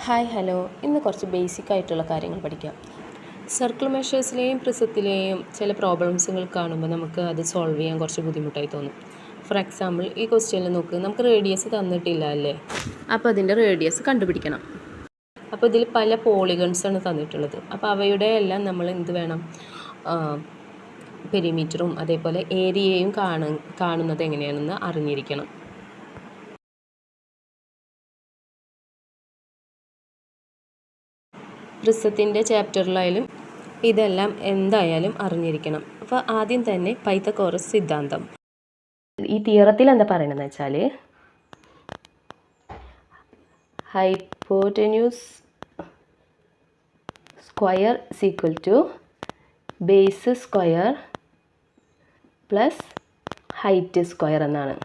Hi hello, ഇന്ന് കുറച്ച് basic ആയിട്ടുള്ള കാര്യങ്ങൾ പഠിക്കാം. സർക്കിൾ മെഷേഴ്സിലെയും പ്രിസത്തിലെയും ചില പ്രോബ്ലംസുകൾ കാണുമ്പോൾ നമുക്ക് അത് സോൾവ് ചെയ്യാൻ കുറച്ച് ബുദ്ധിമുട്ടായി തോന്നും. ഫോർ എക്സാമ്പിൾ, ഈ ക്വസ്റ്റ്യനിൽ നോക്ക്, നമുക്ക് റേഡിയസ് തന്നിട്ടില്ല അല്ലേ? അപ്പോൾ അതിൻ്റെ റേഡിയസ് കണ്ടുപിടിക്കണം. അപ്പോൾ ഇതിൽ പല പോളിഗൺസാണ് തന്നിട്ടുള്ളത്. അപ്പോൾ അവയുടെ എല്ലാം നമ്മൾ എന്ത് വേണം, പെരിമീറ്ററും അതേപോലെ ഏരിയയും കാണുന്നത് എങ്ങനെയാണെന്ന് അറിഞ്ഞിരിക്കണം. പ്രിസത്തിൻ്റെ ചാപ്റ്ററിലായാലും ഇതെല്ലാം എന്തായാലും അറിഞ്ഞിരിക്കണം. അപ്പോൾ ആദ്യം തന്നെ പൈത്തഗോറസ് സിദ്ധാന്തം. ഈ തിയറത്തിൽ എന്താ പറയണമെന്ന് വെച്ചാൽ, hypotenuse square is equal to base square plus height square എന്നാണ്.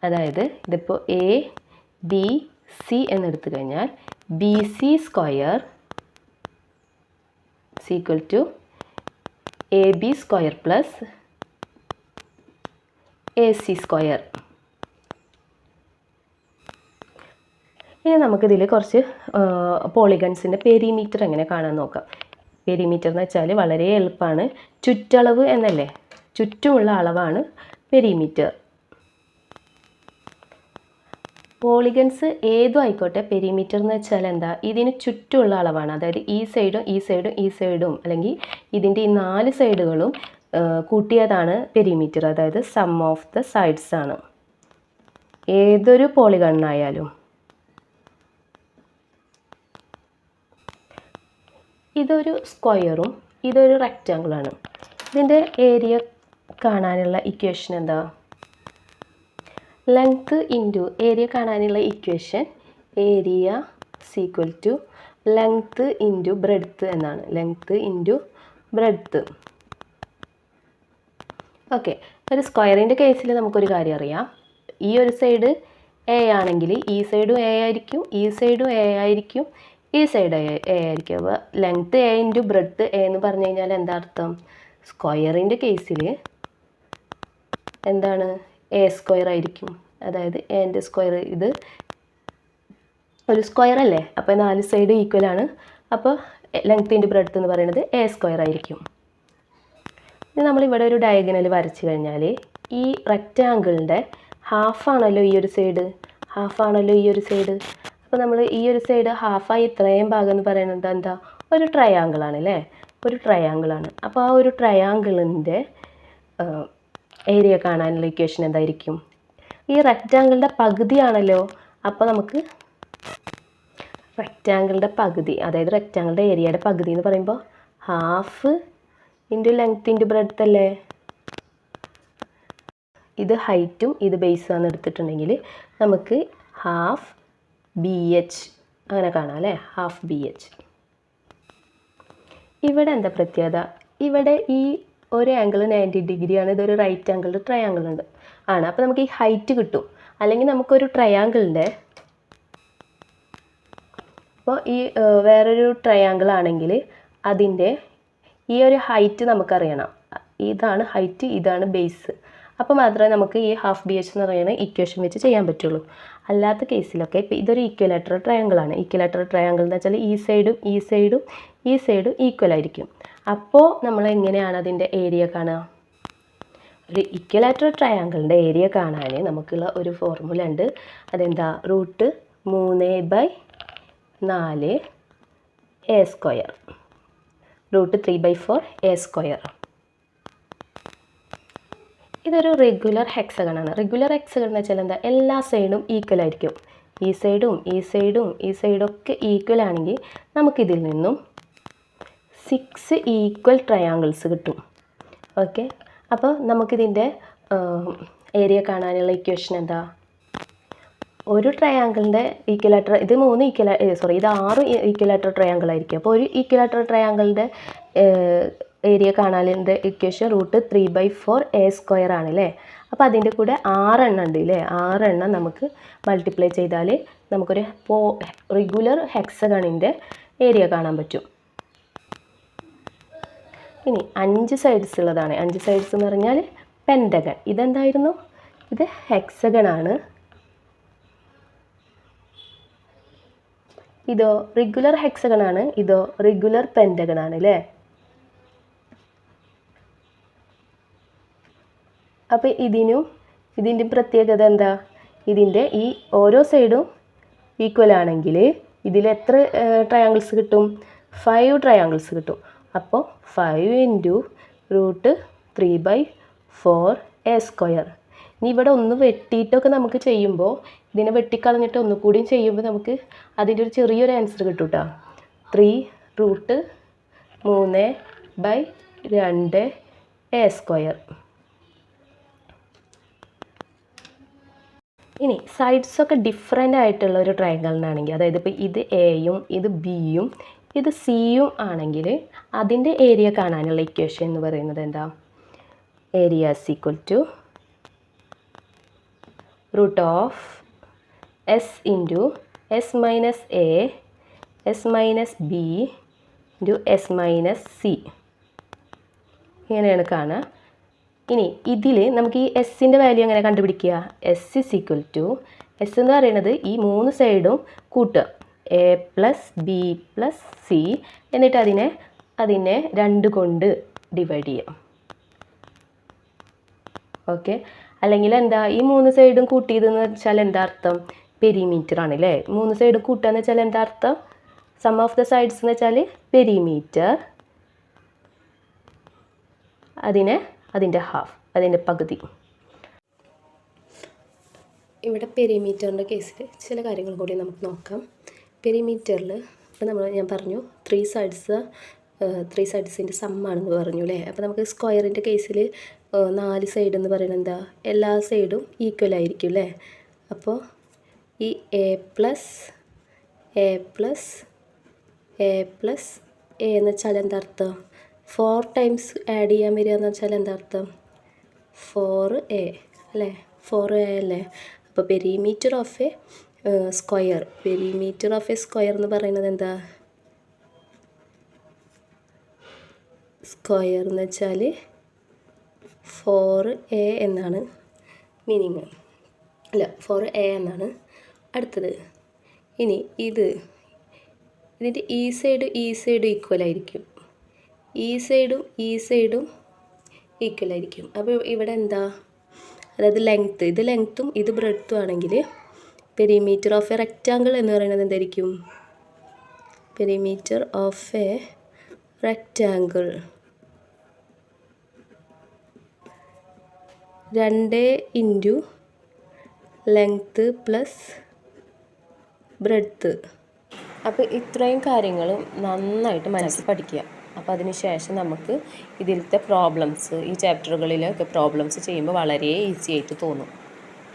അതായത് ഇതിപ്പോൾ എ ബി സി എന്നെടുത്തു കഴിഞ്ഞാൽ B C square equal to A B square plus A C square. ഇനി നമുക്കിതിൽ കുറച്ച് പോളിഗൺസിൻ്റെ പെരിമീറ്റർ എങ്ങനെ കാണാൻ നോക്കാം. പെരിമീറ്റർ എന്ന് വെച്ചാൽ വളരെ എളുപ്പമാണ്. ചുറ്റളവ് എന്നല്ലേ, ചുറ്റുമുള്ള അളവാണ് പെരിമീറ്റർ. പോളിഗൺസ് ഏതും ആയിക്കോട്ടെ, പെരിമീറ്റർ എന്ന് വെച്ചാൽ എന്താ, ഇതിന് ചുറ്റുമുള്ള അളവാണ്. അതായത് ഈ സൈഡും ഈ സൈഡും ഈ സൈഡും അല്ലെങ്കിൽ ഇതിൻ്റെ ഈ 4 സൈഡുകളും കൂട്ടിയതാണ് പെരിമീറ്റർ. അതായത് സം ഓഫ് ദ സൈഡ്സ് ആണ് ഏതൊരു പോളിഗണിനായാലും. ഇതൊരു സ്ക്വയറും ഇതൊരു റെക്റ്റാങ്കിളാണ്. ഇതിൻ്റെ ഏരിയ കാണാനുള്ള ഇക്വേഷൻ എന്താ? ലെങ്ത്ത് ഇൻറ്റു ഏരിയ കാണാനുള്ള equation area equal to length into breadth എന്നാണ്. Length into breadth. ഓക്കെ, ഒരു സ്ക്വയറിൻ്റെ കേസിൽ നമുക്കൊരു കാര്യം അറിയാം. ഈ ഒരു സൈഡ് എ ആണെങ്കിൽ ഈ സൈഡും എ ആയിരിക്കും, ഈ സൈഡും എ ആയിരിക്കും, ഈ സൈഡ് എ ആയിരിക്കും. അപ്പോൾ length A into breadth A എന്ന് പറഞ്ഞു കഴിഞ്ഞാൽ എന്താ അർത്ഥം? സ്ക്വയറിൻ്റെ കേസിൽ എന്താണ്? എ സ്ക്വയർ ആയിരിക്കും. അതായത് എൻ്റെ സ്ക്വയർ, ഇത് ഒരു സ്ക്വയർ അല്ലേ, അപ്പോൾ 4 സൈഡ് ഈക്വൽ ആണ്. അപ്പോൾ ലെങ്ത്ത് ഇൻറ്റു ബ്രെഡ്ത്ത് എന്ന് പറയുന്നത് എ സ്ക്വയർ ആയിരിക്കും. ഇനി നമ്മളിവിടെ ഒരു ഡയഗണൽ വരച്ച് കഴിഞ്ഞാൽ ഈ റെക്റ്റാങ്കിളിൻ്റെ ഹാഫാണല്ലോ ഈ ഒരു സൈഡ്, ഹാഫാണല്ലോ ഈ ഒരു സൈഡ്. അപ്പോൾ നമ്മൾ ഈ ഒരു സൈഡ് ഹാഫായി ഇത്രയും ഭാഗം എന്ന് പറയുന്നത് എന്താ? ഒരു ട്രയാങ്കിളാണ് അല്ലേ, ഒരു ട്രയാങ്കിളാണ്. അപ്പോൾ ആ ഒരു ട്രയാങ്കിളിൻ്റെ ഏരിയ കാണാനുള്ള ഇക്വേഷൻ എന്തായിരിക്കും? ഈ റെക്റ്റാങ്കിളിൻ്റെ പകുതിയാണല്ലോ. അപ്പോൾ നമുക്ക് റെക്റ്റാങ്കിളിൻ്റെ പകുതി, അതായത് റെക്റ്റാങ്കിളിൻ്റെ ഏരിയയുടെ പകുതി എന്ന് പറയുമ്പോൾ half into length into breadth അല്ലേ. ഇത് ഹൈറ്റും ഇത് ബേസാന്ന് എടുത്തിട്ടുണ്ടെങ്കിൽ നമുക്ക് ഹാഫ് ബി എച്ച് അങ്ങനെ കാണാം അല്ലേ, ഹാഫ് ബി എച്ച്. ഇവിടെ എന്താ പ്രത്യേകത? ഇവിടെ ഈ ഒരു ആംഗിൾ 90 ഡിഗ്രിയാണ്. ഇതൊരു റൈറ്റ് ആംഗിൾ ട്രയാങ്കിൾ ഉണ്ട് ആണ്. അപ്പോൾ നമുക്ക് ഈ ഹൈറ്റ് കിട്ടും. അല്ലെങ്കിൽ നമുക്കൊരു ട്രയാങ്കിളിൻ്റെ, അപ്പോൾ ഈ വേറൊരു ട്രയാങ്കിൾ ആണെങ്കിൽ അതിൻ്റെ ഈ ഒരു ഹൈറ്റ് നമുക്കറിയണം. ഇതാണ് ഹൈറ്റ്, ഇതാണ് ബേസ്. അപ്പോൾ മാത്രമേ നമുക്ക് ഈ ഹാഫ് ബി എച്ച് എന്ന് പറയുന്ന ഇക്വേഷൻ വെച്ച് ചെയ്യാൻ പറ്റുള്ളൂ. അല്ലാത്ത കേസിലൊക്കെ ഇപ്പോൾ ഇതൊരു ഈക്വലാറ്ററൽ ട്രയാങ്കിളാണ്. ഈക്വലാറ്ററൽ ട്രയാങ്കിൾ എന്ന് വെച്ചാൽ ഈ സൈഡും ഈ സൈഡും ഈ സൈഡും ഈക്വൽ ആയിരിക്കും. അപ്പോൾ നമ്മൾ എങ്ങനെയാണ് അതിൻ്റെ ഏരിയ കാണുക? ഒരു ഇക്വലാറ്ററൽ ട്രയാങ്കിളിൻ്റെ ഏരിയ കാണാൻ നമുക്കുള്ള ഒരു ഫോർമുല ഉണ്ട്. അതെന്താ? √3/4 എ സ്ക്വയർ, √3/4 എ സ്ക്വയർ. ഇതൊരു റെഗുലർ ഹെക്സഗണാണ്. റെഗുലർ ഹെക്സഗൺ എന്ന് വെച്ചാൽ എന്താ? എല്ലാ സൈഡും ഈക്വൽ ആയിരിക്കും. ഈ സൈഡും ഈ സൈഡും ഈ സൈഡൊക്കെ ഈക്വൽ ആണെങ്കിൽ നമുക്കിതിൽ നിന്നും 6 ഈക്വൽ ട്രയാങ്കിൾസ് കിട്ടും. ഓക്കെ, അപ്പോൾ നമുക്കിതിൻ്റെ ഏരിയ കാണാനുള്ള ഇക്വേഷൻ എന്താ? ഒരു ട്രയാങ്കിളിൻ്റെ ഈക്വലാറ്റർ, ഇത് 6 ഈക്വലാറ്റർ ട്രയാങ്കിൾ ആയിരിക്കും. അപ്പോൾ ഒരു ഈക്വലാറ്റർ ട്രയാങ്കിളിൻ്റെ ഏരിയ കാണാനുള്ള ഇക്വേഷൻ √3/4 എ സ്ക്വയർ ആണ് അല്ലേ. അപ്പോൾ അതിൻ്റെ കൂടെ 6 എണ്ണം ഉണ്ട് അല്ലേ. 6 എണ്ണം നമുക്ക് മൾട്ടിപ്ലൈ ചെയ്താൽ നമുക്കൊരു റെഗുലർ ഹെക്സഗണിൻ്റെ ഏരിയ കാണാൻ പറ്റും. ഇനി 5 സൈഡ്സ് ഉള്ളതാണ്. 5 സൈഡ്സ് എന്ന് പറഞ്ഞാൽ പെൻറ്റഗൺ. ഇതെന്തായിരുന്നു? ഇത് ഹെക്സഗൺ ആണ്. ഇതോ റെഗുലർ ഹെക്സഗൺ ആണ്, ഇതോ റെഗുലർ പെൻറ്റഗൺ ആണ് അല്ലേ. അപ്പോൾ ഇതിൻ്റെ പ്രത്യേകത എന്താ? ഇതിൻ്റെ ഈ ഓരോ സൈഡും ഈക്വൽ ആണെങ്കിൽ ഇതിൽ എത്ര ട്രയാങ്കിൾസ് കിട്ടും? 5 ട്രയാങ്കിൾസ് കിട്ടും. അപ്പോൾ 5 × √3/4a². ഇനി ഇവിടെ ഒന്ന് വെട്ടിയിട്ടൊക്കെ നമുക്ക് ചെയ്യുമ്പോൾ, ഇതിനെ വെട്ടിക്കളഞ്ഞിട്ട് ഒന്നുകൂടിയും ചെയ്യുമ്പോൾ നമുക്ക് അതിൻ്റെ ഒരു ചെറിയൊരു ആൻസർ കിട്ടും കേട്ടോ. 3√3/2a². ഇനി സൈഡ്സൊക്കെ ഡിഫറെൻ്റ് ആയിട്ടുള്ള ഒരു ട്രയാങ്കിളിനാണെങ്കിൽ, അതായത് ഇപ്പോൾ ഇത് എയും ഇത് ബിയും ഇത് സിയും ആണെങ്കിൽ അതിൻ്റെ ഏരിയ കാണാനുള്ള ഇക്വേഷൻ എന്ന് പറയുന്നത് എന്താ? Area = √(s - a, s - b × s - c. ഇങ്ങനെയാണ് കാണുക. ഇനി ഇതിൽ നമുക്ക് ഈ എസിൻ്റെ വാല്യൂ എങ്ങനെ കണ്ടുപിടിക്കുക? s എന്ന് പറയുന്നത് ഈ 3 സൈഡും കൂട്ടുക, a + b + c, എന്നിട്ട് അതിനെ 2 കൊണ്ട് ഡിവൈഡ് ചെയ്യാം. ഓക്കെ. അല്ലെങ്കിൽ എന്താ, ഈ 3 സൈഡും കൂട്ടിയതെന്ന് വെച്ചാൽ എന്താ അർത്ഥം? പെരിമീറ്റർ ആണ് അല്ലേ. 3 സൈഡും കൂട്ടുക എന്ന് വെച്ചാൽ എന്താ അർത്ഥം? സം ഓഫ് ദ സൈഡ്സ് എന്ന് വെച്ചാൽ പെരിമീറ്റർ, അതിൻ്റെ ഹാഫ്, അതിൻ്റെ പകുതി. ഇവിടെ പെരിമീറ്ററിൻ്റെ കേസിൽ ചില കാര്യങ്ങൾ കൂടി നമുക്ക് നോക്കാം. പെരിമീറ്ററിൽ ഇപ്പോൾ ഞാൻ പറഞ്ഞു 3 സൈഡ്സിൻ്റെ സമ്മാണെന്ന് പറഞ്ഞു അല്ലേ. അപ്പോൾ നമുക്ക് സ്ക്വയറിൻ്റെ കേസിൽ 4 സൈഡ് എന്ന് പറയുന്നത് എന്താ? എല്ലാ സൈഡും ഈക്വൽ ആയിരിക്കും അല്ലേ. അപ്പോൾ ഈ a എന്ന് വെച്ചാൽ എന്താ അർത്ഥം? 4 ടൈംസ് ആഡ് ചെയ്യാൻ വരിക എന്ന് വെച്ചാൽ എന്താ അർത്ഥം? 4a അല്ലേ, 4a അല്ലേ. അപ്പോൾ പെരിമീറ്റർ ഓഫ് എ സ്ക്വയർ എന്ന് പറയുന്നത് എന്താ? സ്ക്വയർ എന്ന് വെച്ചാൽ 4a എന്നാണ് മീനിങ്, അല്ല 4a എന്നാണ്. അടുത്തത്, ഇനി ഇതിൻ്റെ ഈ സൈഡ് ഈക്വൽ ആയിരിക്കും, ഈ സൈഡും ഈക്വൽ ആയിരിക്കും. അപ്പോൾ ഇവിടെ എന്താ, അതായത് ഇത് ലെങ്ത്തും ഇത് ബ്രെഡ്ത്തും ആണെങ്കിൽ പെരിമീറ്റർ ഓഫ് എ റെക്റ്റാങ്കിൾ എന്ന് പറയുന്നത് എന്തായിരിക്കും? Perimeter of A rectangle 2 × length + breadth. അപ്പോൾ ഇത്രയും കാര്യങ്ങളും നന്നായിട്ട് മനസ്സിൽ പഠിക്കുക. അപ്പോൾ അതിന് ശേഷം നമുക്ക് ഇതിലത്തെ പ്രോബ്ലംസ്, ഈ ചാപ്റ്ററുകളിലൊക്കെ പ്രോബ്ലംസ് ചെയ്യുമ്പോൾ വളരെ ഈസി ആയിട്ട് തോന്നും.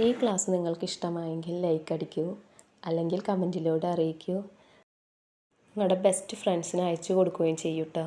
ഈ ക്ലാസ് നിങ്ങൾക്ക് ഇഷ്ടമായെങ്കിൽ ലൈക്ക് അടിക്കൂ, അല്ലെങ്കിൽ കമൻറ്റിലൂടെ അറിയിക്കൂ. നിങ്ങളുടെ ബെസ്റ്റ് ഫ്രണ്ട്സിന് അയച്ചു കൊടുക്കുകയും ചെയ്യൂ കേട്ടോ.